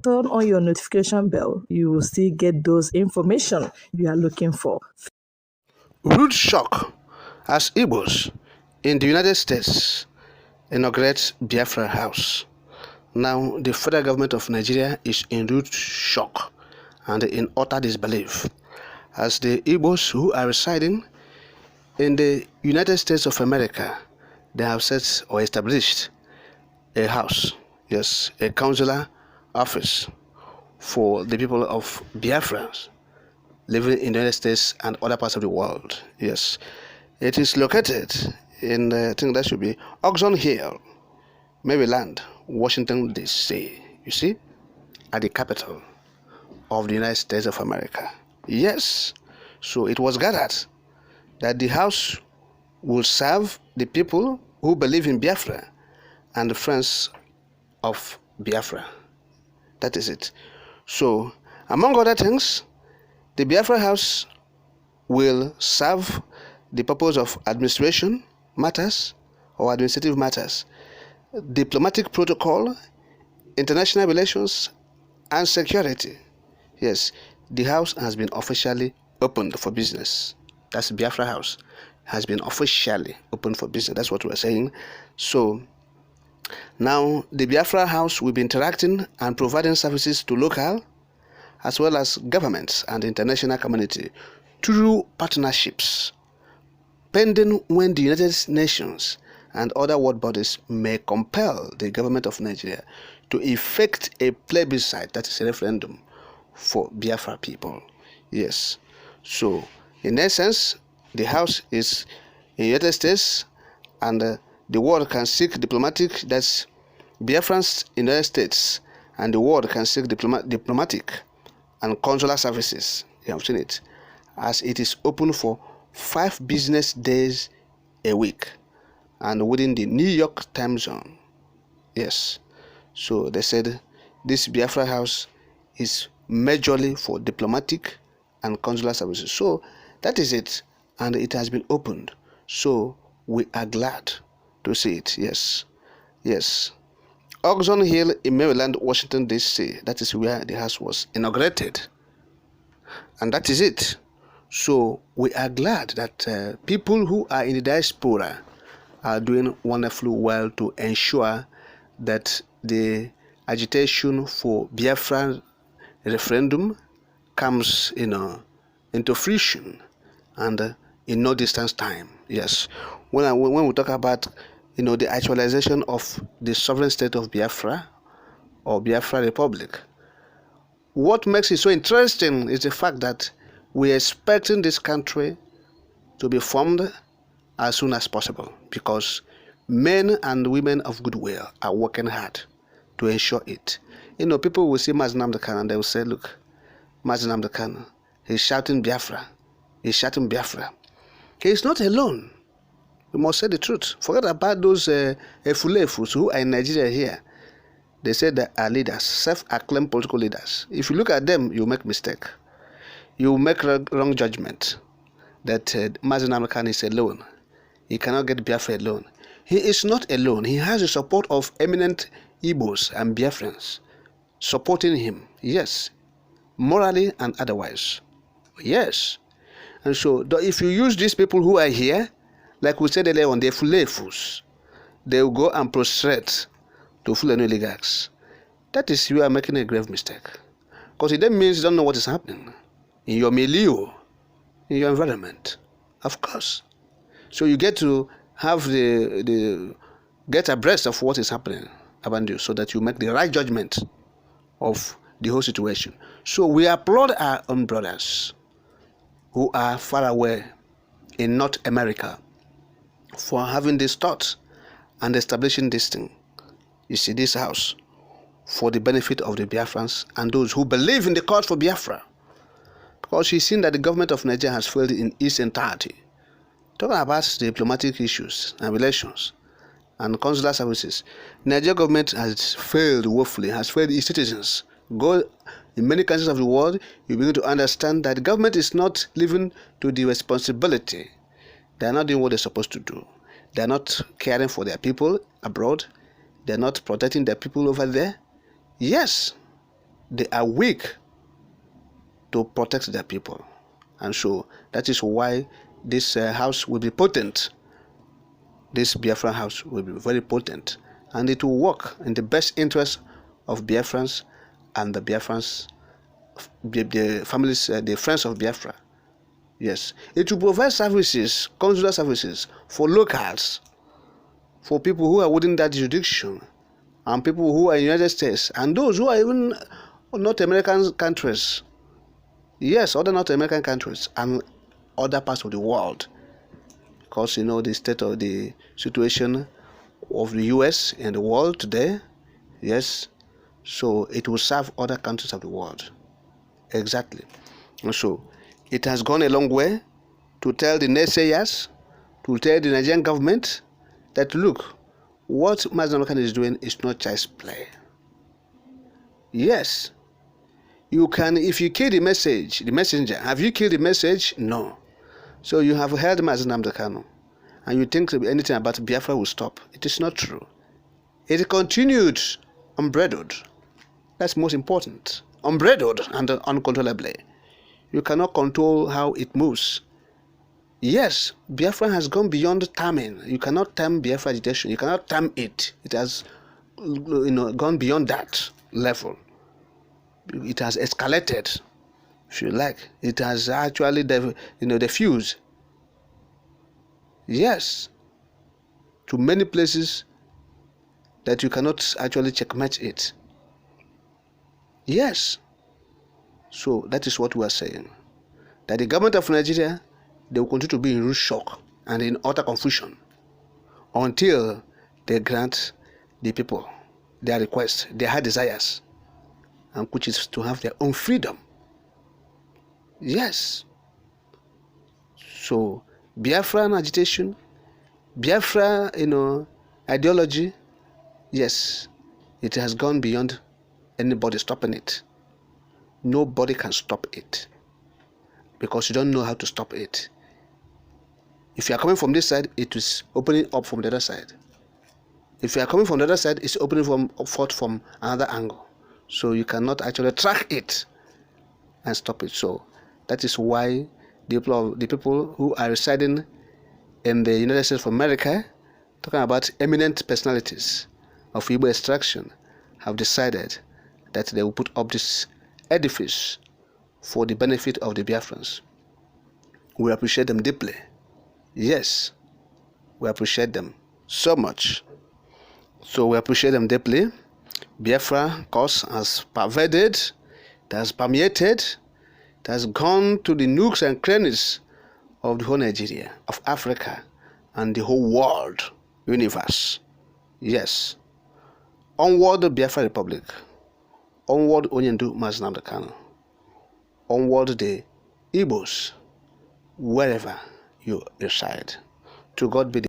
turn on your notification bell, you will still get those information you are looking for. Rude shock as Igbos in the United States inaugurate Biafra House. Now, the federal government of Nigeria is in rude shock and in utter disbelief as the Igbos who are residing in the United States of America, they have set or established a house, yes, a consular office for the people of Biafrans living in the United States and other parts of the world. Yes, it is located in, I think that should be Oxon Hill, Maryland, Washington, D.C. You see, at the capital of the United States of America. Yes, so it was gathered that the house will serve the people who believe in Biafra and the friends of Biafra. That is it. So, among other things, the Biafra House will serve the purpose of administration matters or administrative matters, diplomatic protocol, international relations, and security. Yes, the house has been officially opened for business. That's Biafra House has been officially opened for business. That's what we're saying. So now the Biafra House will be interacting and providing services to local as well as governments and the international community through partnerships, pending when the United Nations and other world bodies may compel the government of Nigeria to effect a plebiscite, that is a referendum, for Biafra people. Yes. So, in essence, the house is in the United States and the world can seek diplomatic, that's Biafrans in the United States, and the world can seek diplomatic and consular services. You have seen it, as it is open for 5 business days a week and within the New York time zone. Yes. So they said this Biafra House is majorly for diplomatic and consular services. So that is it, and it has been opened. So we are glad to see it. Yes. Yes. Oxon Hill in Maryland, Washington, D.C. That is where the house was inaugurated. And that is it. So we are glad that people who are in the diaspora are doing wonderfully well to ensure that the agitation for Biafra referendum comes, into fruition and in no distance time. Yes, when we talk about, the actualization of the sovereign state of Biafra or Biafra Republic, what makes it so interesting is the fact that we are expecting this country to be formed as soon as possible, because men and women of goodwill are working hard to ensure it. People will see Mazi Nnamdi Kanu and they will say, look, Mazi Nnamdi Kanu, he's shouting Biafra. He's shouting Biafra. He is not alone. We must say the truth. Forget about those Efulefus who are in Nigeria here. They say they are leaders, self-acclaimed political leaders. If you look at them, you make mistake. You make wrong judgment that Mazi Nnamdi Kanu is alone. He cannot get Biafra alone. He is not alone. He has the support of eminent Igbos and Biafrans supporting him. Yes. Morally and otherwise. Yes. And so, if you use these people who are here, like we said earlier on, they're Fulefus, they will go and prostrate to Fulani oligarchs. That is, you are making a grave mistake. Because it then means you don't know what is happening in your milieu, in your environment. Of course. So you get to have get abreast of what is happening around you so that you make the right judgment of the whole situation. So we applaud our own brothers who are far away in North America for having this thought and establishing this thing. You see, this house for the benefit of the Biafrans and those who believe in the cause for Biafra. Because you've seen that the government of Nigeria has failed in its entirety. Talking about diplomatic issues and relations and consular services, Nigeria government has failed woefully, has failed its citizens. Go in many countries of the world, you begin to understand that the government is not living to the responsibility. They are not doing what they're supposed to do. They are not caring for their people abroad. They are not protecting their people over there. Yes. they are weak to protect their people. And so that is why this house will be potent. This Biafran house will be very potent, and it will work in the best interest of Biafrans and the Biafrans, the families, the friends of Biafra. Yes, it will provide services, consular services for locals, for people who are within that jurisdiction, and people who are in the United States, and those who are even North American countries. Yes, other North American countries and other parts of the world. Because you know the state of the situation of the US and the world today. Yes, so it will serve other countries of the world. Exactly. And so it has gone a long way to tell the naysayers, to tell the Nigerian government that look, what Mazen Amokan is doing is not child's play. Yes, you can, if you kill the messenger, have you killed the message? No. So you have heard Mazen Amokan, and you think anything about Biafra will stop. It is not true. It continued unbridled. That's most important. Unbridled and uncontrollably. You cannot control how it moves. Yes, Biafra has gone beyond taming. You cannot tame Biafra agitation. You cannot tame it. It has, gone beyond that level. It has escalated, if you like. It has actually, diffused. Yes, to many places that you cannot actually checkmate it. Yes. So that is what we are saying. That the government of Nigeria, they will continue to be in rude shock and in utter confusion until they grant the people their requests, their high desires, and which is to have their own freedom. Yes. So Biafran agitation, Biafra, ideology, yes, it has gone beyond anybody stopping it. Nobody can stop it because you don't know how to stop it. If you are coming from this side, it is opening up from the other side. If you are coming from the other side, it's opening forth from another angle. So you cannot actually track it and stop it. So that is why the people who are residing in the United States of America, talking about eminent personalities of Igbo extraction, have decided that they will put up this edifice for the benefit of the Biafrans. We appreciate them deeply. Yes, we appreciate them so much. So we appreciate them deeply. Biafra cause has pervaded, it has permeated, it has gone to the nooks and crannies of the whole Nigeria, of Africa, and the whole world, universe. Yes. Onward the Biafra Republic. Onward Onyendu Mazen Amokan. Onward the Igbos, wherever you reside. To God be the